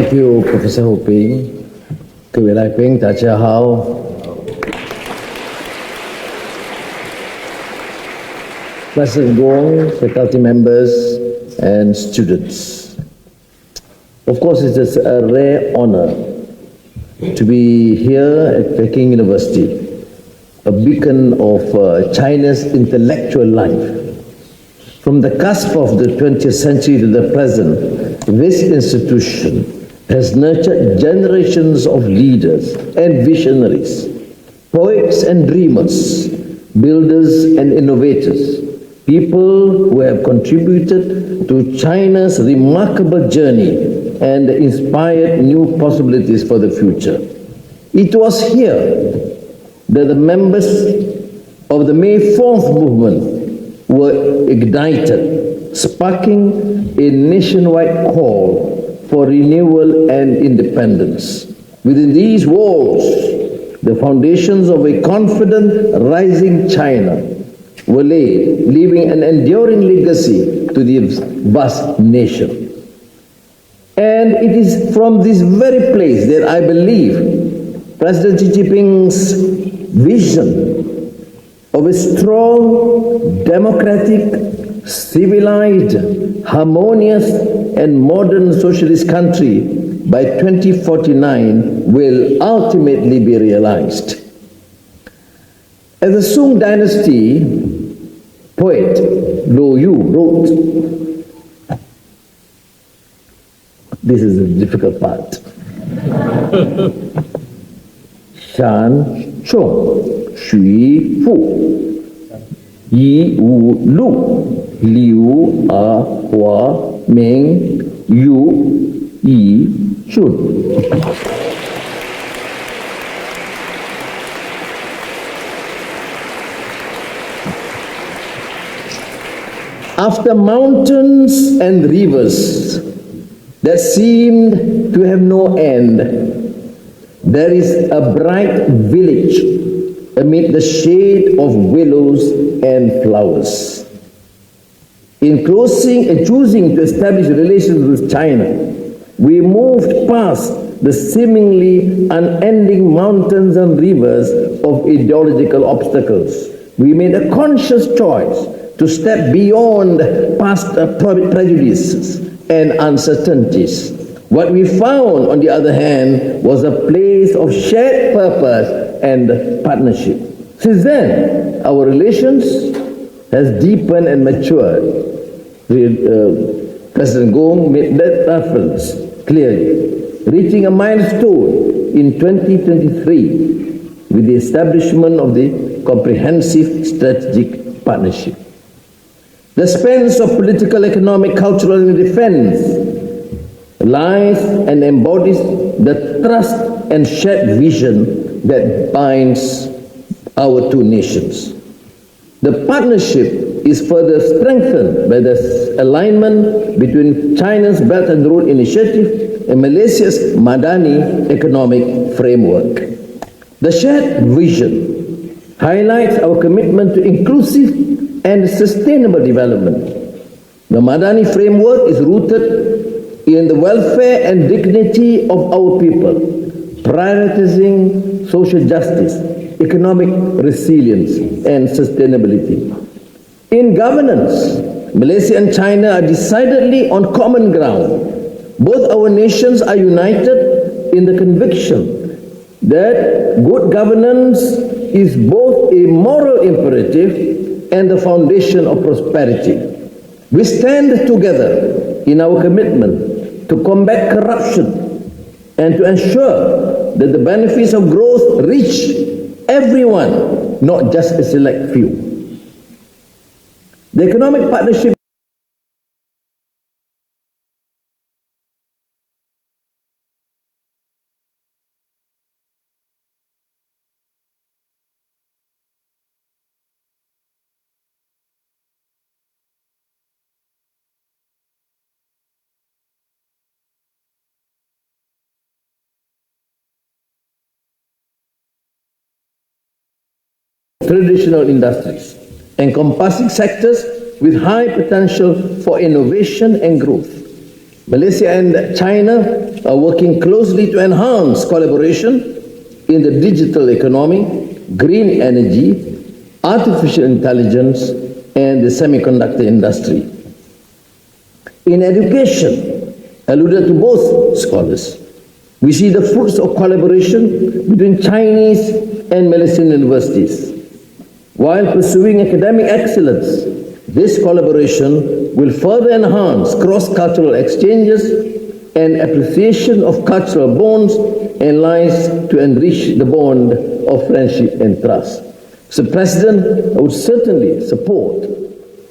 Thank you, Professor Ho Ping. 各位来宾，大家好。President Gong, faculty members, and students. Of course, it is a rare honor to be here at Peking University, a beacon of China's intellectual life. From the cusp of the 20th century to the present, this institution has nurtured generations of leaders and visionaries, poets and dreamers, builders and innovators, people who have contributed to China's remarkable journey and inspired new possibilities for the future. It was here that the members of the May 4th movement were ignited, sparking a nationwide call for renewal and independence. Within these walls, the foundations of a confident, rising China were laid, leaving an enduring legacy to the vast nation. And it is from this very place that I believe President Xi Jinping's vision of a strong, democratic, civilized, harmonious, and modern socialist country by 2049 will ultimately be realized. As the Sung Dynasty poet Lo Yu wrote, this is the difficult part. Shan Chung Xu Fu Yi Wu Lu Liu A Hua Ming Yu Yi Chun. After mountains and rivers that seemed to have no end, there is a bright village amid the shade of willows and flowers. In closing and choosing to establish relations with China, we moved past the seemingly unending mountains and rivers of ideological obstacles. We made a conscious choice to step beyond past prejudices and uncertainties. What we found, on the other hand, was a place of shared purpose and partnership. Since then, our relations has deepened and matured. President Gong made that reference clearly, reaching a milestone in 2023 with the establishment of the Comprehensive Strategic Partnership. The spans of political, economic, cultural, and defense lies and embodies the trust and shared vision that binds our two nations. The partnership is further strengthened by the alignment between China's Belt and Road Initiative and Malaysia's Madani Economic Framework. The shared vision highlights our commitment to inclusive and sustainable development. The Madani Framework is rooted in the welfare and dignity of our people, prioritizing social justice, economic resilience, and sustainability. In governance, Malaysia and China are decidedly on common ground. Both our nations are united in the conviction that good governance is both a moral imperative and the foundation of prosperity. We stand together in our commitment to combat corruption and to ensure that the benefits of growth reach everyone, not just a select few. The economic partnership traditional industries, encompassing sectors with high potential for innovation and growth. Malaysia and China are working closely to enhance collaboration in the digital economy, green energy, artificial intelligence, and the semiconductor industry. In education, alluded to both scholars, we see the fruits of collaboration between Chinese and Malaysian universities. While pursuing academic excellence, this collaboration will further enhance cross-cultural exchanges and appreciation of cultural bonds and lies to enrich the bond of friendship and trust. Mr. President, I would certainly support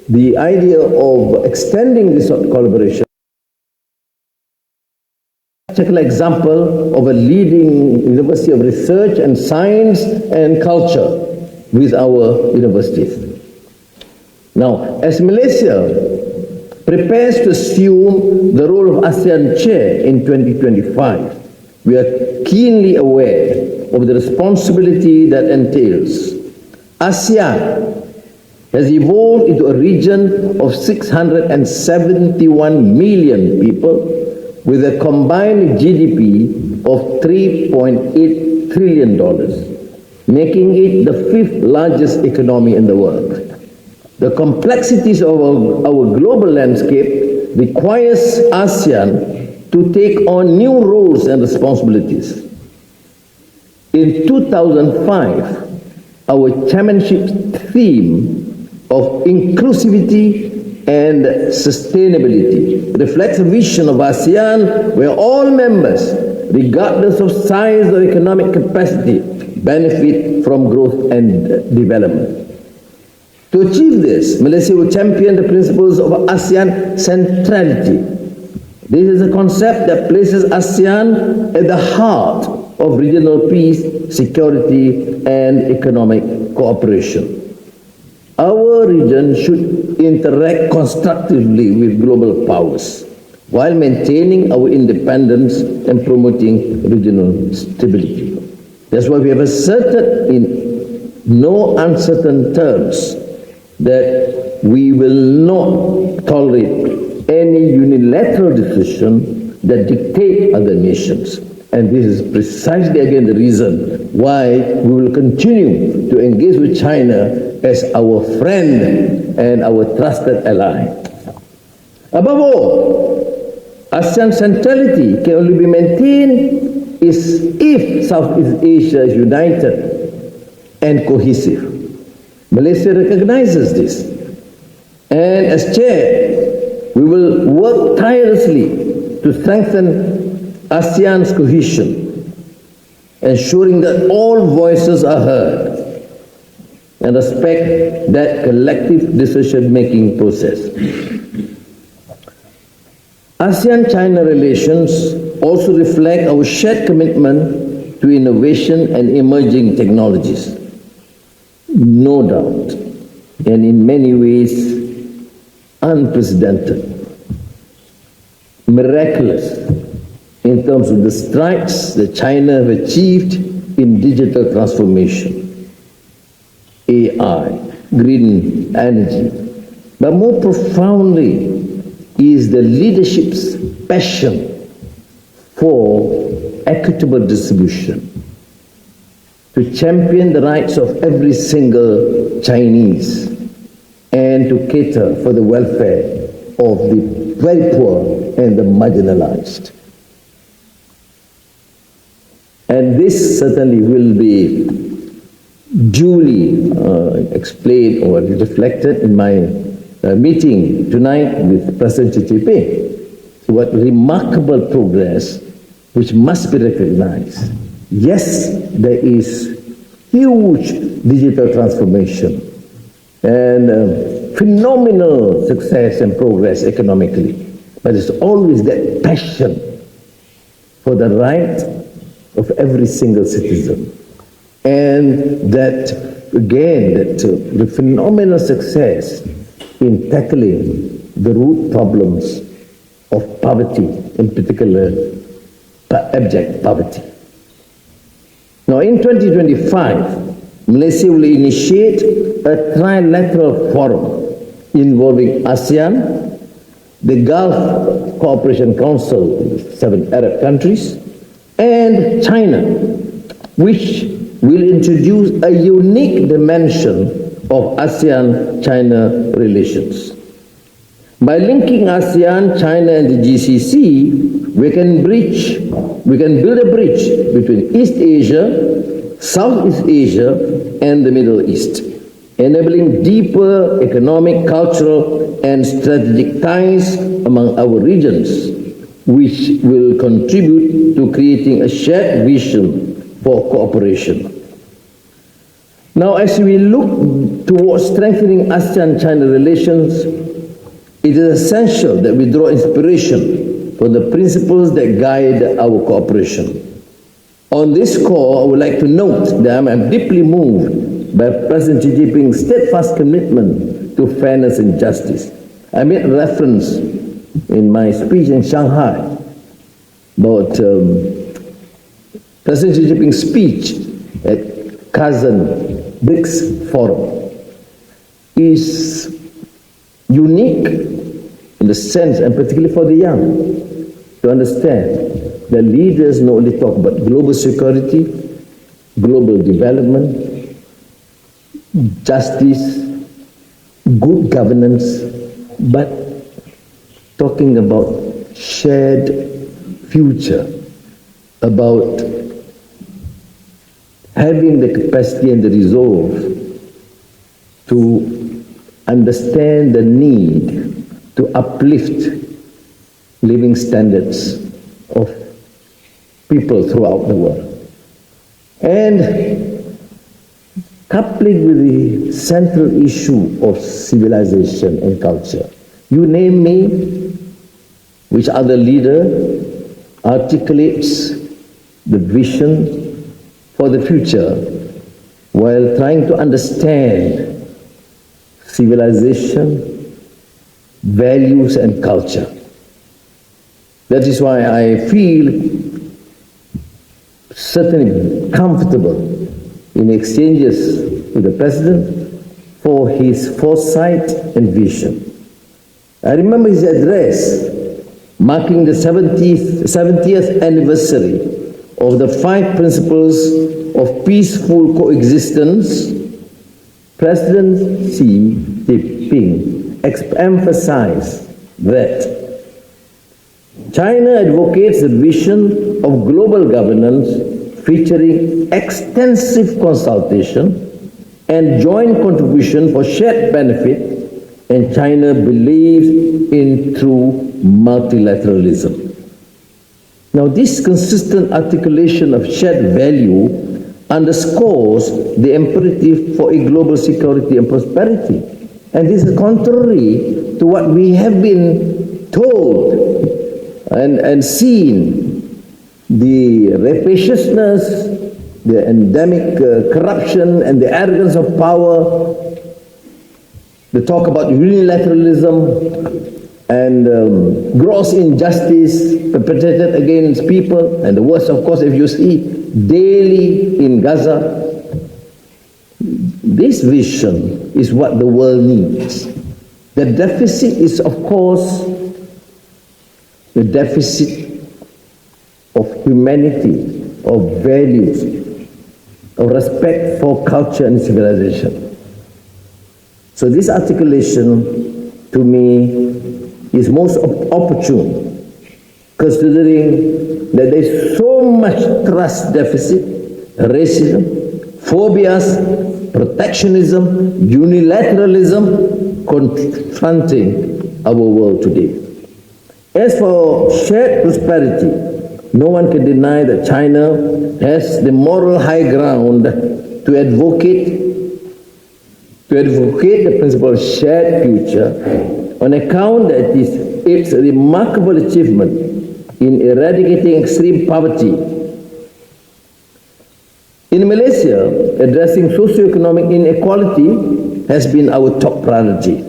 the idea of extending this collaboration. Particular example of a leading university of research and science and culture with our universities. Now, as Malaysia prepares to assume the role of ASEAN chair in 2025, we are keenly aware of the responsibility that entails. ASEAN has evolved into a region of 671 million people with a combined GDP of $3.8 trillion, making it the fifth largest economy in the world. The complexities of our global landscape requires ASEAN to take on new roles and responsibilities. In 2005, our chairmanship theme of inclusivity and sustainability reflects a vision of ASEAN where all members, regardless of size or economic capacity, benefit from growth and development. To achieve this, Malaysia will champion the principles of ASEAN Centrality. This is a concept that places ASEAN at the heart of regional peace, security, and economic cooperation. Our region should interact constructively with global powers while maintaining our independence and promoting regional stability. That's why we have asserted in no uncertain terms that we will not tolerate any unilateral decision that dictate other nations. And this is precisely again the reason why we will continue to engage with China as our friend and our trusted ally. Above all, ASEAN centrality can only be maintained if Southeast Asia is united and cohesive. Malaysia recognizes this, and as chair, we will work tirelessly to strengthen ASEAN's cohesion, ensuring that all voices are heard and respect that collective decision-making process. ASEAN-China relations also reflect our shared commitment to innovation and emerging technologies. No doubt, and in many ways, unprecedented, miraculous in terms of the strides that China have achieved in digital transformation, AI, green energy, but more profoundly is the leadership's passion for equitable distribution, to champion the rights of every single Chinese and to cater for the welfare of the very poor and the marginalized. And this certainly will be duly explained or reflected in my meeting tonight with President Xi Jinping. So what remarkable progress which must be recognized. Yes, there is huge digital transformation and phenomenal success and progress economically, but it's always that passion for the right of every single citizen, and that again, that the phenomenal success in tackling the root problems of poverty, in particular abject poverty. Now in 2025, Malaysia will initiate a trilateral forum involving ASEAN, the Gulf Cooperation Council, 7 Arab countries, and China, which will introduce a unique dimension of ASEAN-China relations. By linking ASEAN, China, and the GCC, we can build a bridge between East Asia, Southeast Asia, and the Middle East, enabling deeper economic, cultural, and strategic ties among our regions, which will contribute to creating a shared vision for cooperation. Now, as we look towards strengthening ASEAN-China relations, it is essential that we draw inspiration from the principles that guide our cooperation. On this score, I would like to note that I am deeply moved by President Xi Jinping's steadfast commitment to fairness and justice. I made reference in my speech in Shanghai about President Xi Jinping's speech at Kazan BRICS Forum is unique in the sense, and particularly for the young, to understand that leaders not only talk about global security, global development, justice, good governance, but talking about shared future, about having the capacity and the resolve to understand the need to uplift living standards of people throughout the world. And coupling with the central issue of civilization and culture, you name me which other leader articulates the vision for the future while trying to understand civilization, values, and culture. That is why I feel certainly comfortable in exchanges with the President for his foresight and vision. I remember his address marking the 70th anniversary of the 5 principles of peaceful coexistence. President Xi Jinping emphasized that China advocates the vision of global governance featuring extensive consultation and joint contribution for shared benefit, and China believes in true multilateralism. Now, this consistent articulation of shared value underscores the imperative for a global security and prosperity. And this is contrary to what we have been told and seen, the rapaciousness, the endemic corruption, and the arrogance of power, the talk about unilateralism, and gross injustice perpetrated against people, and the worst, of course, if you see daily in Gaza. This vision is what the world needs. The deficit is, of course, the deficit of humanity, of values, of respect for culture and civilization. So this articulation, to me, is most opportune, considering that there is so much trust deficit, racism, phobias, protectionism, unilateralism confronting our world today. As for shared prosperity, no one can deny that China has the moral high ground to advocate the principle of shared future on account that its remarkable achievement in eradicating extreme poverty. In Malaysia, addressing socio-economic inequality has been our top priority.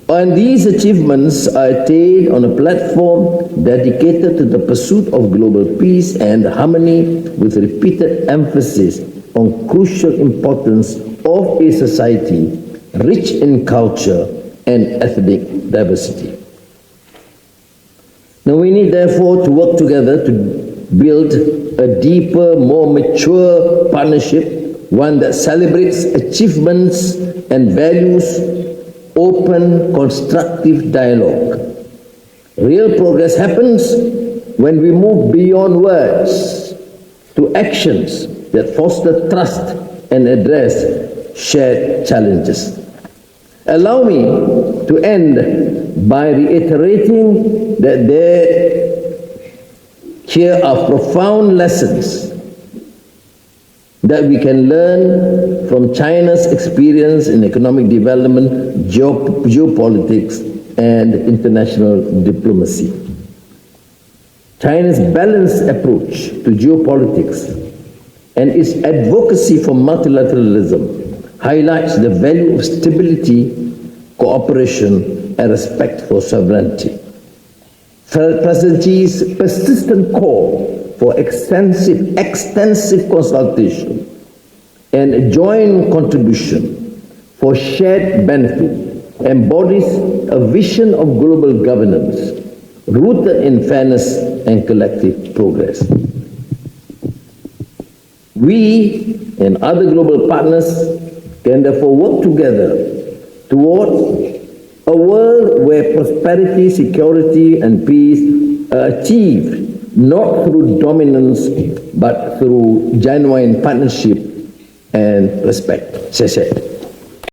And these achievements are attained on a platform dedicated to the pursuit of global peace and harmony, with repeated emphasis on crucial importance of a society rich in culture and ethnic diversity. Now we need therefore to work together to build a deeper, more mature partnership, one that celebrates achievements and values open, constructive dialogue. Real progress happens when we move beyond words to actions that foster trust and address shared challenges. Allow me to end by reiterating that here are profound lessons that we can learn from China's experience in economic development, geopolitics, and international diplomacy. China's balanced approach to geopolitics and its advocacy for multilateralism highlights the value of stability, cooperation, and respect for sovereignty. President Xi's persistent call for extensive consultation and joint contribution for shared benefit embodies a vision of global governance rooted in fairness and collective progress. We and other global partners can therefore work together towards a world where prosperity, security, and peace are achieved not through dominance but through genuine partnership and respect. 谢谢。